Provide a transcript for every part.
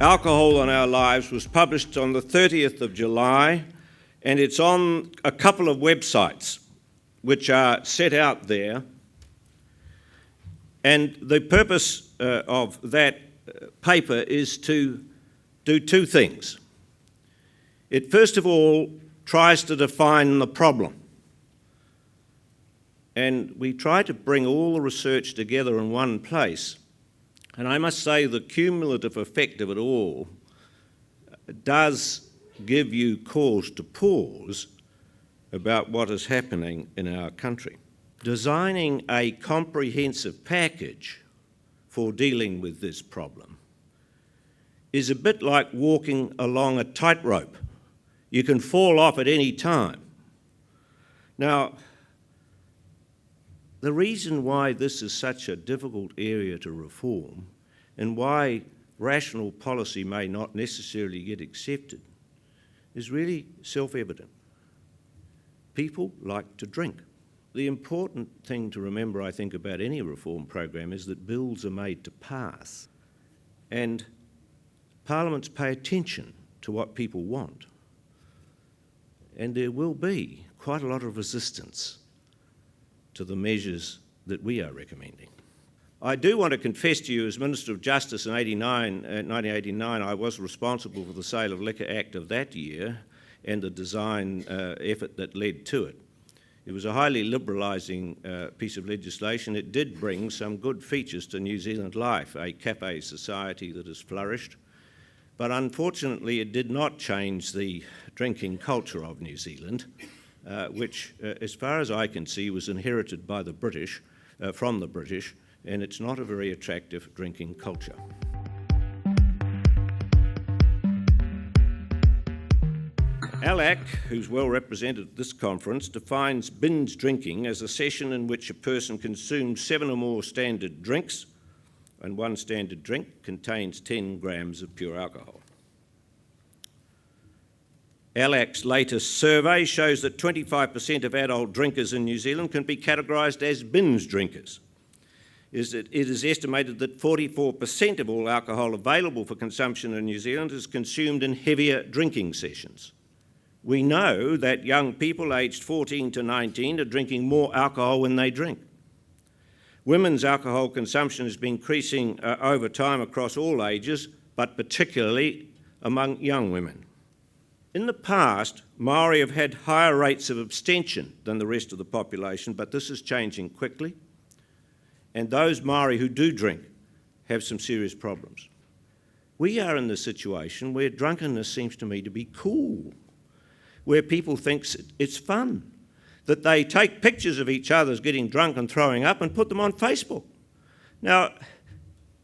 Alcohol on Our Lives was published on the 30th of July, and it's on a couple of websites which are set out there. And the purpose of that paper is to do two things. It first of all tries to define the problem. And we try to bring all the research together in one place. And I must say the cumulative effect of it all does give you cause to pause about what is happening in our country. Designing a comprehensive package for dealing with this problem is a bit like walking along a tightrope. You can fall off at any time. Now, the reason why this is such a difficult area to reform and why rational policy may not necessarily get accepted is really self-evident. People like to drink. The important thing to remember, I think, about any reform program is that bills are made to pass, and parliaments pay attention to what people want. And there will be quite a lot of resistance to the measures that we are recommending. I do want to confess to you, as Minister of Justice in 1989, I was responsible for the Sale of Liquor Act of that year and the design effort that led to it. It was a highly liberalising piece of legislation. It did bring some good features to New Zealand life, a cafe society that has flourished, but unfortunately it did not change the drinking culture of New Zealand, which, as far as I can see, was inherited by the British, from the British, and it's not a very attractive drinking culture. ALAC, who's well represented at this conference, defines binge drinking as a session in which a person consumes 7 or more standard drinks, and one standard drink contains 10 grams of pure alcohol. ALAC's latest survey shows that 25% of adult drinkers in New Zealand can be categorised as binge drinkers. It is estimated that 44% of all alcohol available for consumption in New Zealand is consumed in heavier drinking sessions. We know that young people aged 14 to 19 are drinking more alcohol when they drink. Women's alcohol consumption has been increasing over time across all ages, but particularly among young women. In the past, Māori have had higher rates of abstention than the rest of the population, but this is changing quickly, and those Māori who do drink have some serious problems. We are in the situation where drunkenness seems to me to be cool, where people think it's fun, that they take pictures of each other getting drunk and throwing up and put them on Facebook. Now,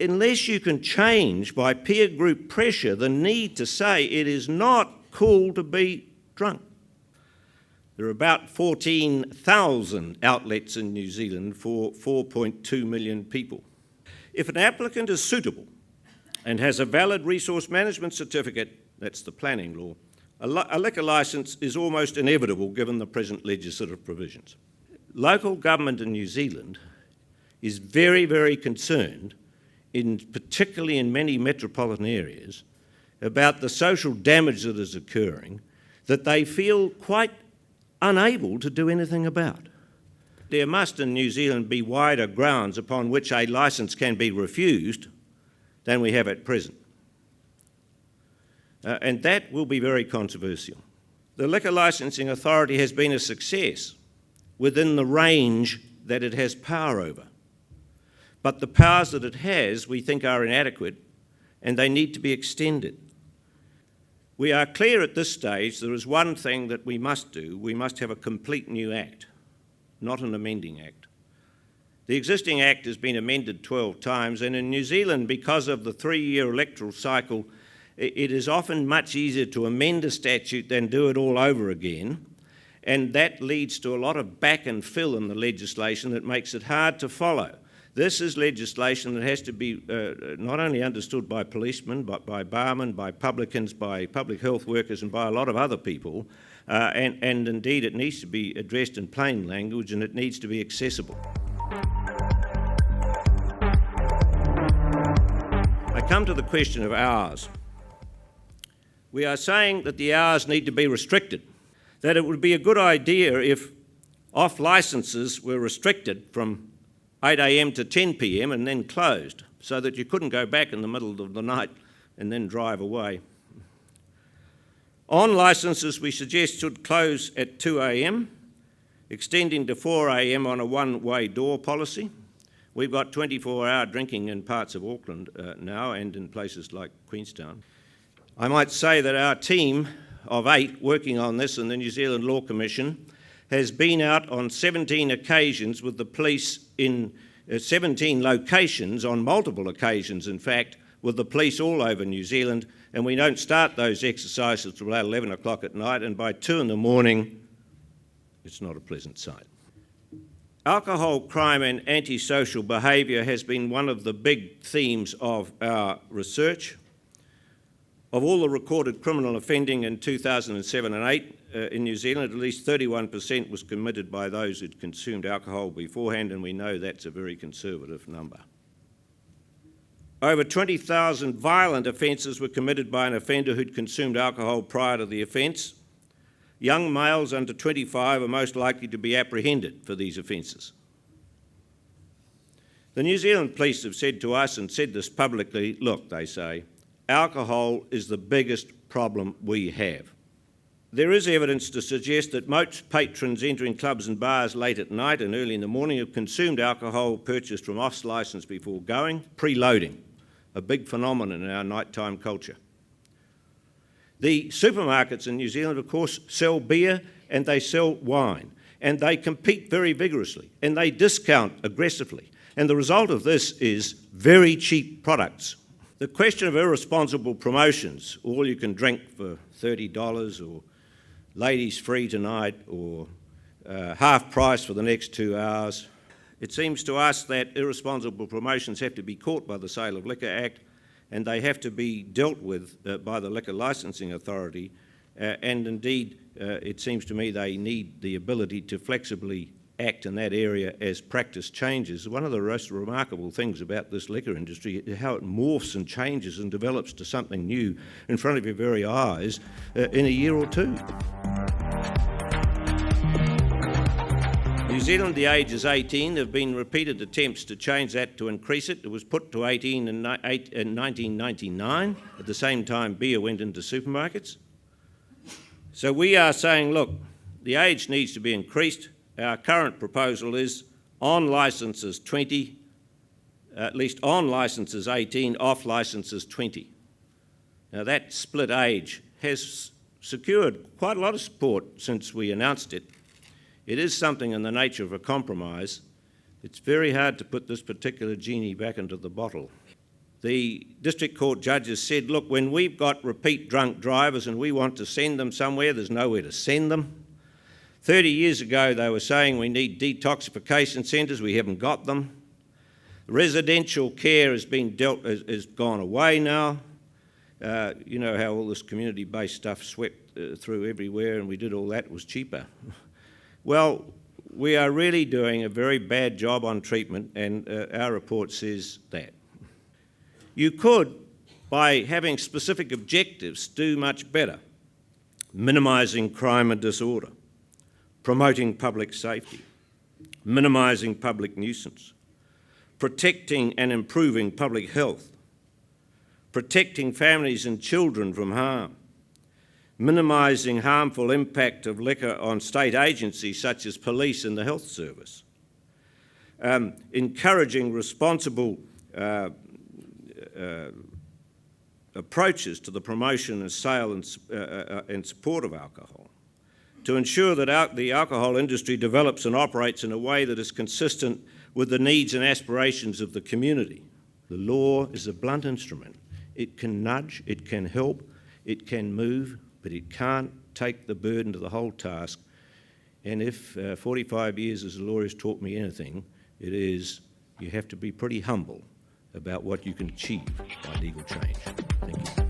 unless you can change by peer group pressure the need to say it is not cool to be drunk. There are about 14,000 outlets in New Zealand for 4.2 million people. If an applicant is suitable and has a valid resource management certificate, that's the planning law, a liquor licence is almost inevitable given the present legislative provisions. Local government in New Zealand is very, very concerned, particularly in many metropolitan areas, about the social damage that is occurring that they feel quite unable to do anything about. There must in New Zealand be wider grounds upon which a licence can be refused than we have at present. And that will be very controversial. The Liquor Licensing Authority has been a success within the range that it has power over. But the powers that it has, we think, are inadequate and they need to be extended. We are clear at this stage there is one thing that we must do. We must have a complete new Act, not an amending Act. The existing Act has been amended 12 times, and in New Zealand, because of the 3-year electoral cycle, it is often much easier to amend a statute than do it all over again, and that leads to a lot of back and fill in the legislation that makes it hard to follow. This is legislation that has to be not only understood by policemen, but by barmen, by publicans, by public health workers, and by a lot of other people, and indeed it needs to be addressed in plain language, and it needs to be accessible. I come to the question of hours. We are saying that the hours need to be restricted, that it would be a good idea if off licences were restricted from 8 a.m. to 10 p.m. and then closed, so that you couldn't go back in the middle of the night and then drive away. On licences, we suggest should close at 2 a.m, extending to 4 a.m. on a one-way door policy. We've got 24-hour drinking in parts of Auckland now and in places like Queenstown. I might say that our team of 8 working on this in the New Zealand Law Commission has been out on 17 occasions with the police in 17 locations, on multiple occasions in fact, with the police all over New Zealand, and we don't start those exercises till about 11 o'clock at night, and by 2 in the morning, it's not a pleasant sight. Alcohol crime and antisocial behaviour has been one of the big themes of our research. Of all the recorded criminal offending in 2007 and 8 in New Zealand, at least 31% was committed by those who'd consumed alcohol beforehand, and we know that's a very conservative number. Over 20,000 violent offences were committed by an offender who'd consumed alcohol prior to the offence. Young males under 25 are most likely to be apprehended for these offences. The New Zealand Police have said to us, and said this publicly, look, they say, alcohol is the biggest problem we have. There is evidence to suggest that most patrons entering clubs and bars late at night and early in the morning have consumed alcohol purchased from off-licence before going, preloading, a big phenomenon in our nighttime culture. The supermarkets in New Zealand, of course, sell beer and they sell wine, and they compete very vigorously and they discount aggressively. And the result of this is very cheap products. The question of irresponsible promotions, all you can drink for $30 or ladies free tonight or half price for the next 2 hours, it seems to us that irresponsible promotions have to be caught by the Sale of Liquor Act, and they have to be dealt with by the Liquor Licensing Authority, and indeed it seems to me they need the ability to flexibly act in that area as practice changes. One of the most remarkable things about this liquor industry is how it morphs and changes and develops to something new in front of your very eyes in a year or two. New Zealand, the age is 18. There have been repeated attempts to change that, to increase it. It was put to 18 in 1999. At the same time, beer went into supermarkets. So we are saying, look, the age needs to be increased. Our current proposal is on licences 20, at least on licences 18, off licences 20. Now that split age has secured quite a lot of support since we announced it. It is something in the nature of a compromise. It's very hard to put this particular genie back into the bottle. The district court judges said, look, when we've got repeat drunk drivers and we want to send them somewhere, there's nowhere to send them. 30 years ago, they were saying we need detoxification centres. We haven't got them. Residential care has gone away now. You know how all this community-based stuff swept through everywhere, and we did all that. It was cheaper. Well, we are really doing a very bad job on treatment, and our report says that. You could, by having specific objectives, do much better. Minimising crime and disorder, promoting public safety, minimising public nuisance, protecting and improving public health, protecting families and children from harm, minimising harmful impact of liquor on state agencies such as police and the health service, encouraging responsible approaches to the promotion and sale and support of alcohol, to ensure that the alcohol industry develops and operates in a way that is consistent with the needs and aspirations of the community. The law is a blunt instrument. It can nudge, it can help, it can move, but it can't take the burden of the whole task. And if 45 years as a lawyer has taught me anything, it is you have to be pretty humble about what you can achieve by legal change. Thank you.